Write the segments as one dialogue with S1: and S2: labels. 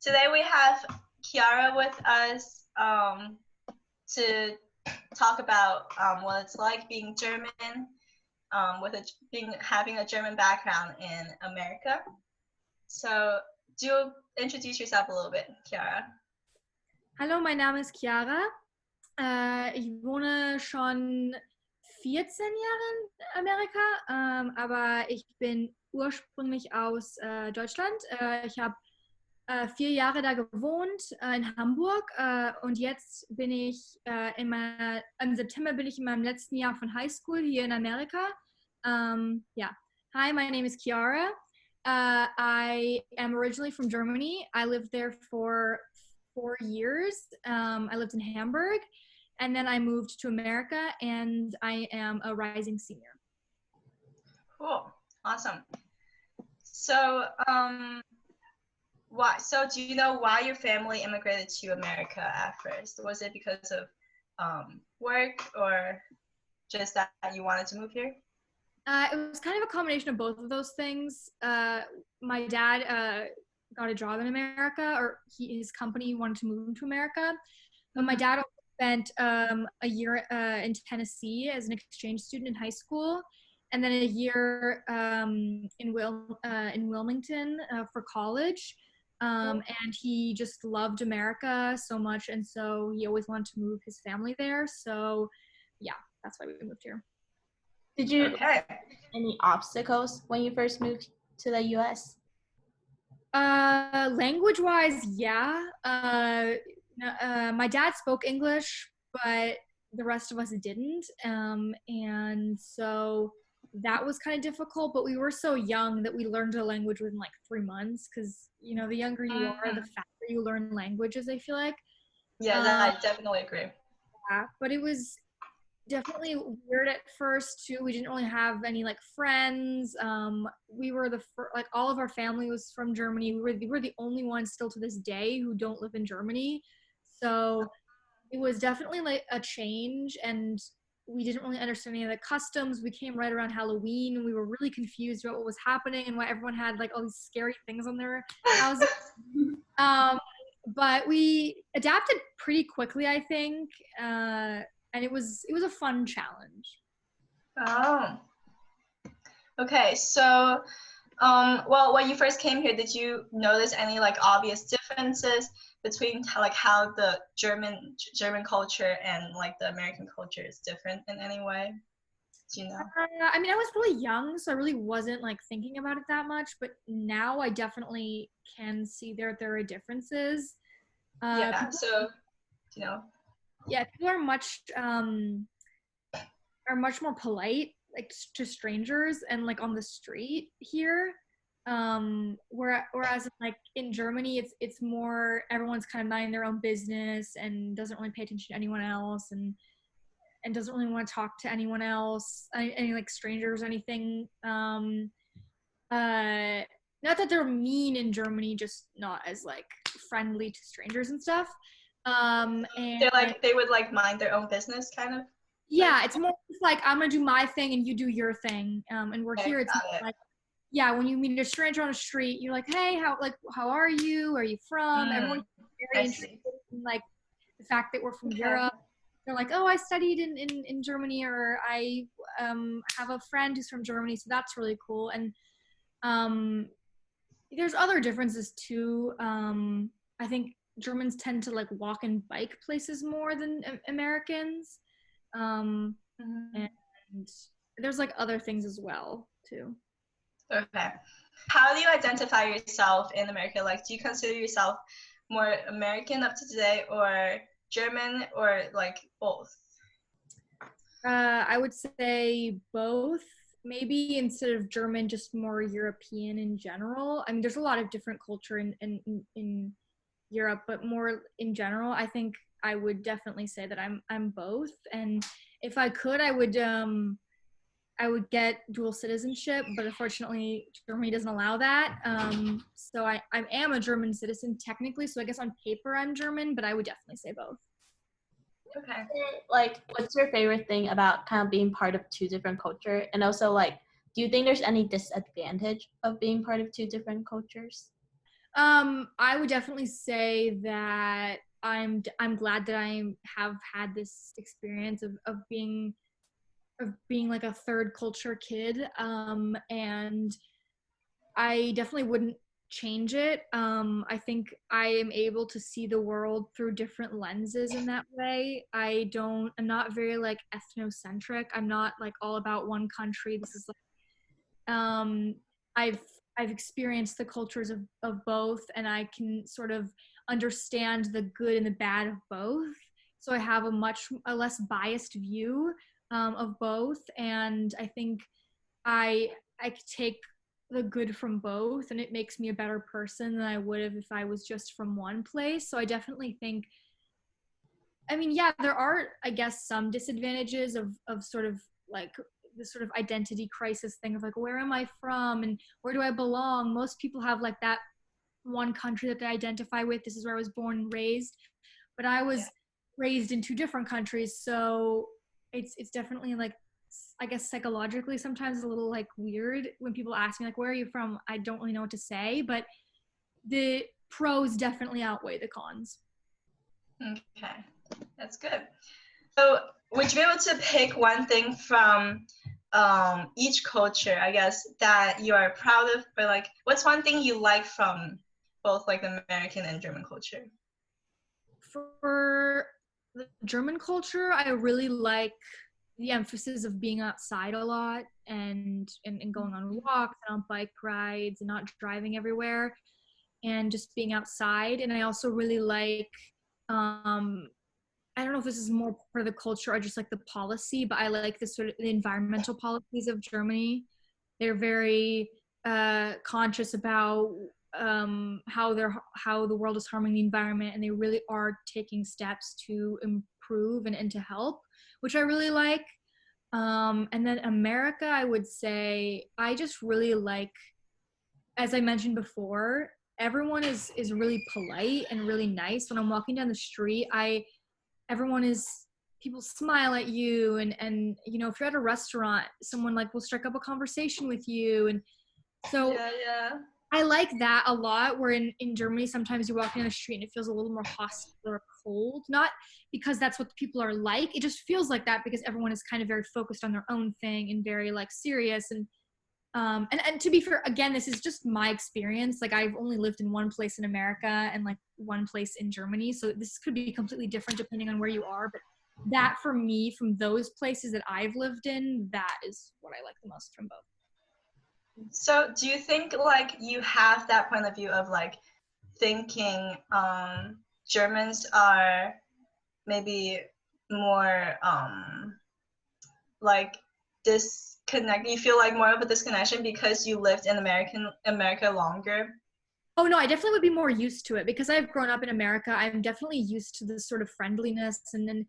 S1: Today we have Kiara with us to talk about what it's like being German, having a German background in America. So, do you introduce yourself a little bit, Kiara?
S2: Hallo, mein Name ist Chiara. Ich wohne schon 14 Jahre in Amerika, aber ich bin ursprünglich aus Deutschland. Ich habe 4 Jahre da gewohnt in Hamburg und jetzt bin ich im September bin ich in meinem letzten Jahr von High School hier in Amerika. Yeah. Hi, my name is Chiara. I am originally from Germany. I lived there for 4 years. I lived in Hamburg, and then I moved to America, and I am a rising senior.
S1: Cool, awesome. So, do you know why your family immigrated to America at first? Was it because of work, or just that you wanted to move here?
S2: It was kind of a combination of both of those things. My dad got a job in America, or his company wanted to move him to America. But my dad spent a year in Tennessee as an exchange student in high school, and then a year in Wilmington for college. And he just loved America so much, and so he always wanted to move his family there. So, yeah, that's why we moved here.
S3: Did you have any obstacles when you first moved to the U.S.?
S2: Language-wise, yeah. My dad spoke English, but the rest of us didn't. And so that was kind of difficult, but we were so young that we learned a language within like 3 months, because, you know, the younger you are, the faster you learn languages, I feel like.
S1: Yeah, I definitely agree.
S2: Yeah, but it was definitely weird at first too. We didn't really have any like friends. We were like all of our family was from Germany. We were the only ones still to this day who don't live in Germany. So it was definitely like a change, and we didn't really understand any of the customs. We came right around Halloween, and we were really confused about what was happening and why everyone had like all these scary things on their houses. But we adapted pretty quickly, I think. And it was a fun challenge.
S1: Oh. Okay, so well, when you first came here, did you notice any like obvious differences between like how the German culture and like the American culture is different in any way? Do you know?
S2: I mean, I was really young, so I really wasn't like thinking about it that much, but now I definitely can see there are differences.
S1: Yeah, so, you know.
S2: Yeah, people are much more polite, like to strangers and like on the street here. Whereas like in Germany, it's more everyone's kind of minding their own business and doesn't really pay attention to anyone else, and doesn't really want to talk to anyone else, any like strangers or anything. Not that they're mean in Germany, just not as like friendly to strangers and stuff. And
S1: they would like mind their own business, kind of.
S2: Yeah, it's more like I'm gonna do my thing and you do your thing. And we're here. It's like, yeah, when you meet a stranger on the street, you're like, hey, how are you? Where are you from? Everyone's very interested in like the fact that we're from Europe. They're like, oh, I studied in Germany, or I have a friend who's from Germany, so that's really cool. And there's other differences too. I think Germans tend to like walk and bike places more than Americans. And there's like other things as well too.
S1: Okay. How do you identify yourself in America? Like, do you consider yourself more American up to today, or German, or like both?
S2: I would say both. Maybe instead of German, just more European in general. I mean, there's a lot of different culture in Europe, but more in general, I think I would definitely say that I'm both. And if I could, I would get dual citizenship, but unfortunately Germany doesn't allow that. So I am a German citizen technically, so I guess on paper I'm German, but I would definitely say both.
S3: Okay. Like, what's your favorite thing about kind of being part of two different cultures? And also, like, do you think there's any disadvantage of being part of two different cultures?
S2: I would definitely say that I'm glad that I have had this experience of being like a third culture kid. And I definitely wouldn't change it. I think I am able to see the world through different lenses in that way. I'm not very like ethnocentric. I'm not like all about one country. This is like, I've experienced the cultures of both, and I can sort of understand the good and the bad of both. So I have a less biased view of both, and I think I take the good from both, and it makes me a better person than I would have if I was just from one place. So I definitely think, I mean, yeah, there are, I guess, some disadvantages of sort of like this sort of identity crisis thing of like, where am I from and where do I belong? Most people have like that one country that they identify with. This is where I was born and raised, but I was raised in two different countries. So it's definitely like, I guess psychologically sometimes it's a little like weird when people ask me like, where are you from? I don't really know what to say, but the pros definitely outweigh the cons.
S1: Okay, that's good. So would you be able to pick one thing from each culture, I guess, that you are proud of, or like what's one thing you like from both like the American and German culture?
S2: For the German culture, I really like the emphasis of being outside a lot and going on walks and on bike rides and not driving everywhere and just being outside. And I also really like, I don't know if this is more for the culture or just like the policy, but I like the sort of the environmental policies of Germany. They're very conscious about how the world is harming the environment, and they really are taking steps to improve and to help, which I really like. And then America, I would say I just really like, as I mentioned before, everyone is really polite and really nice. When I'm walking down the street, people smile at you, and you know, if you're at a restaurant, someone like will strike up a conversation with you, and so
S1: yeah.
S2: I like that a lot. Where in Germany, sometimes you're walking down the street and it feels a little more hostile or cold. Not because that's what the people are like. It just feels like that because everyone is kind of very focused on their own thing and very like serious. And to be fair, again, this is just my experience. Like I've only lived in one place in America and like one place in Germany. So this could be completely different depending on where you are. But that for me, from those places that I've lived in, that is what I like the most from both.
S1: So do you think like you have that point of view of like thinking Germans are maybe more like disconnect, you feel like more of a disconnection because you lived in America longer?
S2: Oh no, I definitely would be more used to it because I've grown up in America. I'm definitely used to this sort of friendliness. And then,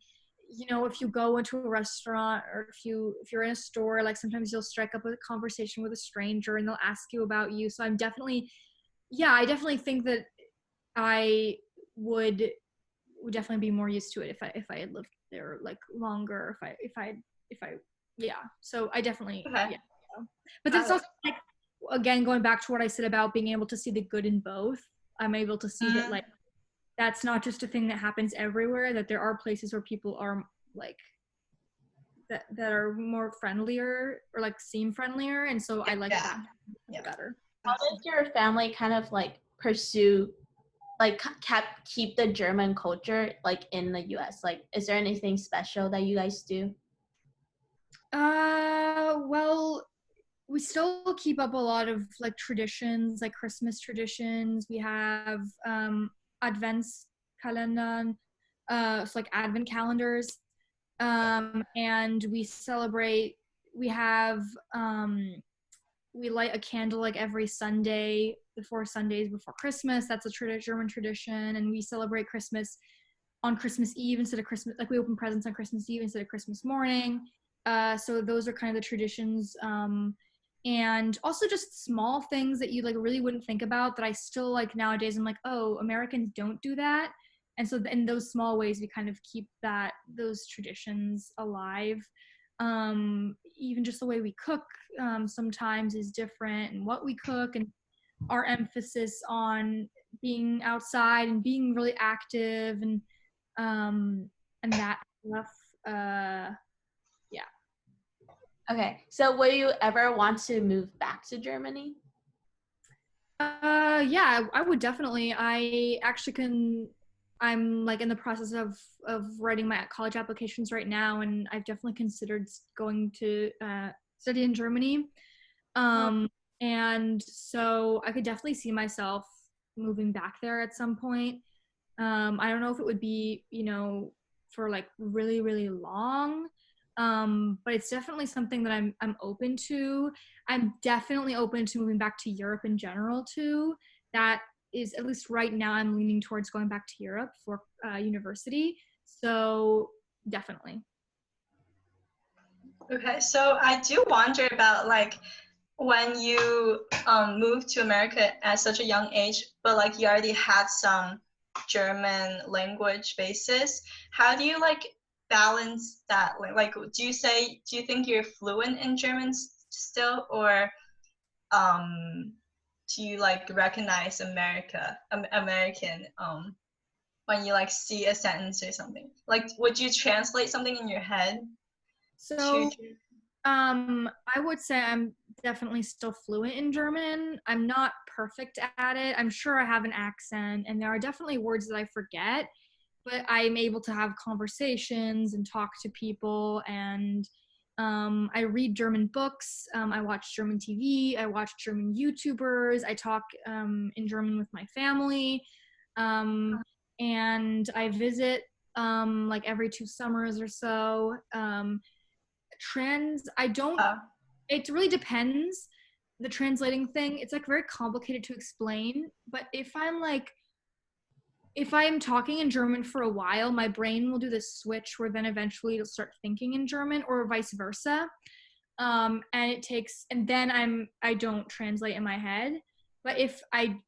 S2: you know, if you go into a restaurant or if you're in a store, like sometimes you'll strike up a conversation with a stranger and they'll ask you about you. So I definitely think that I would definitely be more used to it if I had lived there like longer. Yeah. So I definitely,
S1: Okay.
S2: yeah. But that's also like, again, going back to what I said about being able to see the good in both. I'm able to see that like that's not just a thing that happens everywhere, that there are places where people are like that are more friendlier or like seem friendlier, and so I like that better.
S3: How does your family kind of like pursue like keep the German culture like in the US? Like is there anything special that you guys do?
S2: Well, we still keep up a lot of like traditions, like Christmas traditions. We have Adventskalendern, so like advent calendars, and we celebrate. We have we light a candle like every Sunday, the 4 Sundays before Christmas. That's a German tradition, and we celebrate Christmas on Christmas Eve instead of Christmas. Like we open presents on Christmas Eve instead of Christmas morning. So those are kind of the traditions. And also just small things that you like really wouldn't think about that I still like nowadays. I'm like, oh, Americans don't do that. And so in those small ways, we kind of keep those traditions alive. Even just the way we cook sometimes is different, and what we cook, and our emphasis on being outside and being really active, and that stuff. Yeah.
S3: Okay, so will you ever want to move back to Germany?
S2: Yeah, I would definitely. I actually I'm like in the process of writing my college applications right now, and I've definitely considered going to study in Germany. And so I could definitely see myself moving back there at some point. I don't know if it would be, for like really, really long. But it's definitely something that I'm open to. I'm definitely open to moving back to Europe in general too. That is, at least right now, I'm leaning towards going back to Europe for university. So definitely.
S1: Okay, so I do wonder about like when you moved to America at such a young age, but like you already had some German language basis. How do you like balance that? Like, do you think you're fluent in German still, or do you like recognize American when you like see a sentence or something? Like, would you translate something in your head?
S2: So, I would say I'm definitely still fluent in German. I'm not perfect at it. I'm sure I have an accent, and there are definitely words that I forget, but I'm able to have conversations and talk to people, and I read German books. I watch German TV. I watch German YouTubers. I talk in German with my family, and I visit like every 2 summers or so. It really depends. The translating thing, it's like very complicated to explain, but if I'm talking in German for a while, my brain will do this switch where then eventually it'll start thinking in German, or vice versa. And then I don't translate in my head. But if I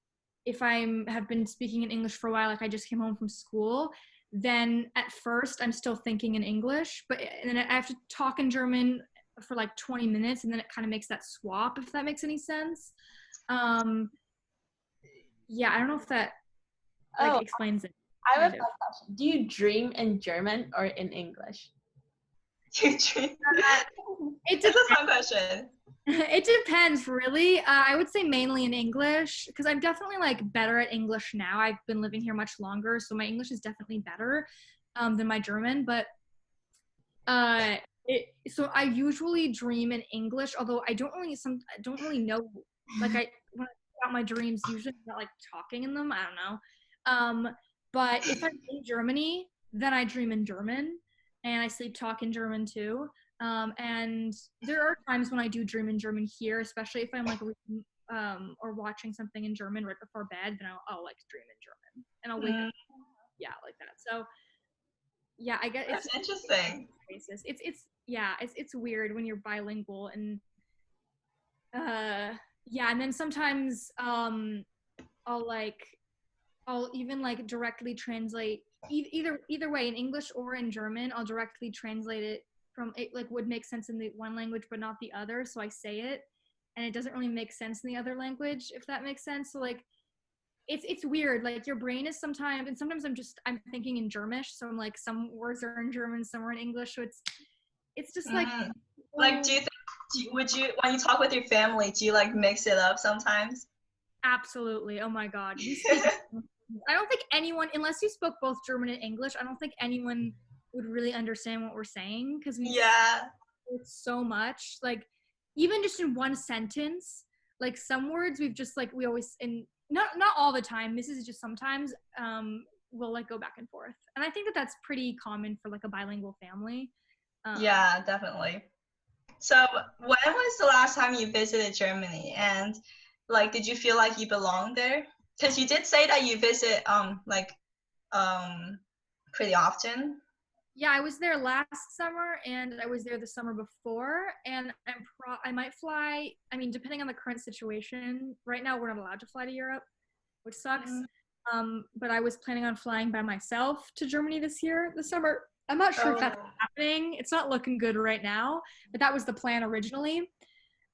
S2: have been speaking in English for a while, like I just came home from school, then at first I'm still thinking in English, but then I have to talk in German for like 20 minutes, and then it kind of makes that swap, if that makes any sense. Yeah, I don't know if that explains it.
S3: I have a question. Do you dream in German or in English?
S1: You dream?
S2: It's
S1: a fun question.
S2: It depends, really. I would say mainly in English, because I'm definitely like better at English now. I've been living here much longer, so my English is definitely better than my German. But so I usually dream in English, although I don't really know. Like when I think about my dreams, usually I'm not like talking in them. I don't know. But if I'm in Germany, then I dream in German, and I sleep talk in German too. And there are times when I do dream in German here, especially if I'm like reading or watching something in German right before bed, then I'll like dream in German, and I'll wake up, yeah, like that. So yeah, I guess
S1: it's interesting.
S2: It's weird when you're bilingual, and yeah, and then sometimes I'll even like directly translate either way, in English or in German. I'll directly translate it from it, like would make sense in the one language but not the other, so I say it and it doesn't really make sense in the other language, if that makes sense. So like it's weird, like your brain is sometimes, and sometimes I'm thinking in Germish, so I'm like some words are in German, some are in English, so it's just like
S1: do you think, would you, when you talk with your family, do you like mix it up sometimes?
S2: Absolutely. Oh my god, I don't think anyone, unless you spoke both German and English, I don't think anyone would really understand what we're saying, because we it's so much, like even just in one sentence, like some words we always, and not all the time, this is just sometimes we'll like go back and forth, and I think that's pretty common for like a bilingual family.
S1: Yeah, definitely. So when was the last time you visited Germany, and like did you feel like you belonged there? Because you did say that you visit pretty often.
S2: Yeah, I was there last summer, and I was there the summer before, and I might fly. I mean, depending on the current situation. Right now, we're not allowed to fly to Europe, which sucks. But I was planning on flying by myself to Germany this summer. I'm not sure if
S1: Oh.
S2: that's happening. It's not looking good right now, but that was the plan originally.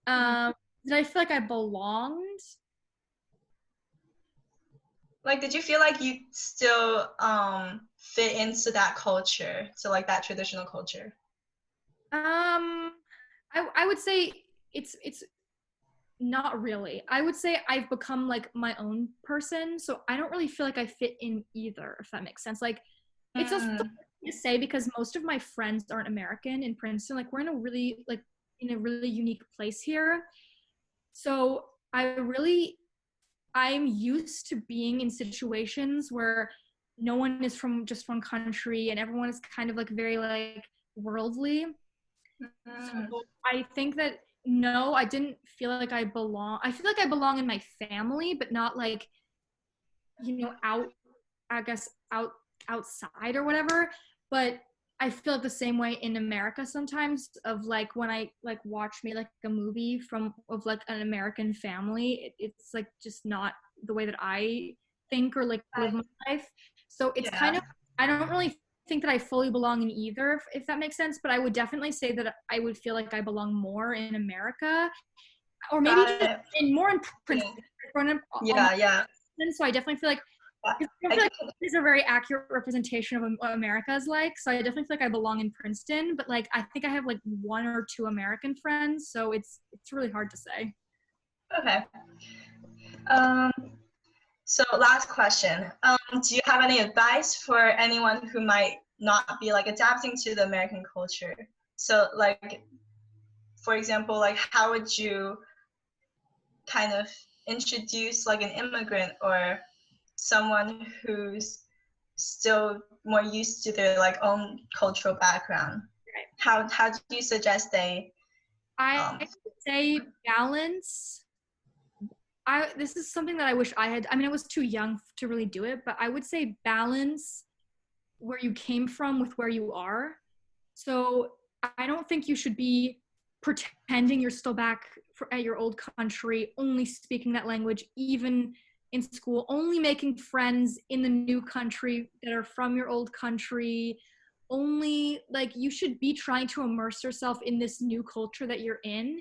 S2: Did I feel like I belonged?
S1: Like, did you feel like you still fit into that culture, so like that traditional culture?
S2: I would say it's not really. I would say I've become like my own person, so I don't really feel like I fit in either, if that makes sense. Like, it's also hard to say because most of my friends aren't American in Princeton. Like, we're in a really unique place here. So I'm used to being in situations where no one is from just one country and everyone is kind of like very like worldly. So I think that no, I didn't feel like I belong. I feel like I belong in my family, but not like, outside or whatever. But I feel like the same way in America sometimes of like when I like watch maybe like a movie of like an American family, it's like just not the way that I think or like live my life. So it's kind of, I don't really think that I fully belong in either, if that makes sense, but I would definitely say that I would feel like I belong more in America or maybe just more in Princeton.
S1: Yeah.
S2: So I definitely feel like I feel like these are a very accurate representation of what America is like. So I definitely feel like I belong in Princeton, but like I think I have like 1 or 2 American friends, so it's really hard to say.
S1: Okay. So last question. Do you have any advice for anyone who might not be like adapting to the American culture? So like, for example, like how would you kind of introduce like an immigrant or someone who's still more used to their like own cultural background? Right. How do you suggest they?
S2: I would say balance. This is something that I wish I had. I mean, I was too young to really do it, but I would say balance where you came from with where you are. So I don't think you should be pretending you're still back at your old country, only speaking that language, even in school, only making friends in the new country that are from your old country. Only like you should be trying to immerse yourself in this new culture that you're in,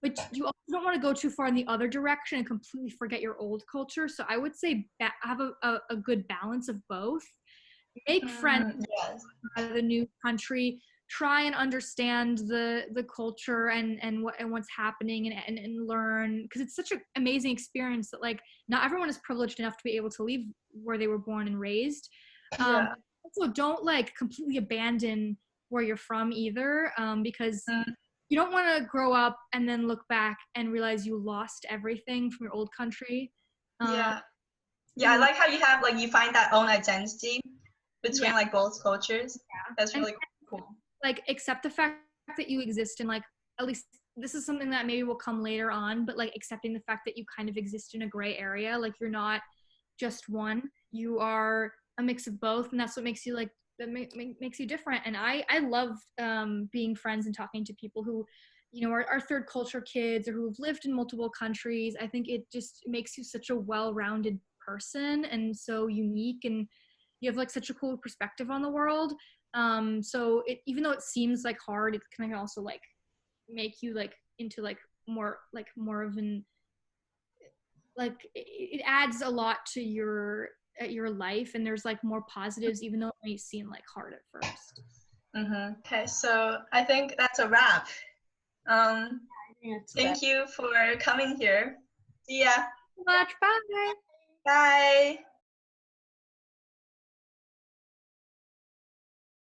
S2: but you also don't want to go too far in the other direction and completely forget your old culture. So I would say have a good balance of both. Make friends out of the new country. Try and understand the culture and what's happening and learn, because it's such an amazing experience that like not everyone is privileged enough to be able to leave where they were born and raised. Also, don't like completely abandon where you're from either, because you don't want to grow up and then look back and realize you lost everything from your old country.
S1: I like how you have like you find that own identity between like both cultures. That's really cool.
S2: Like accept the fact that you exist in like, at least this is something that maybe will come later on, but like accepting the fact that you kind of exist in a gray area, like you're not just one, you are a mix of both, and that's what makes you like makes you different. And I love being friends and talking to people who are third culture kids or who've lived in multiple countries. I think it just makes you such a well-rounded person and so unique, and you have like such a cool perspective on the world. So even though it seems like hard, it can also like make you like into like more of an like it adds a lot to your life, and there's like more positives even though it may seem like hard at first.
S1: Okay, so I think that's a wrap. Thank you for coming here. See ya.
S2: Thank you so much. Bye.
S1: Bye.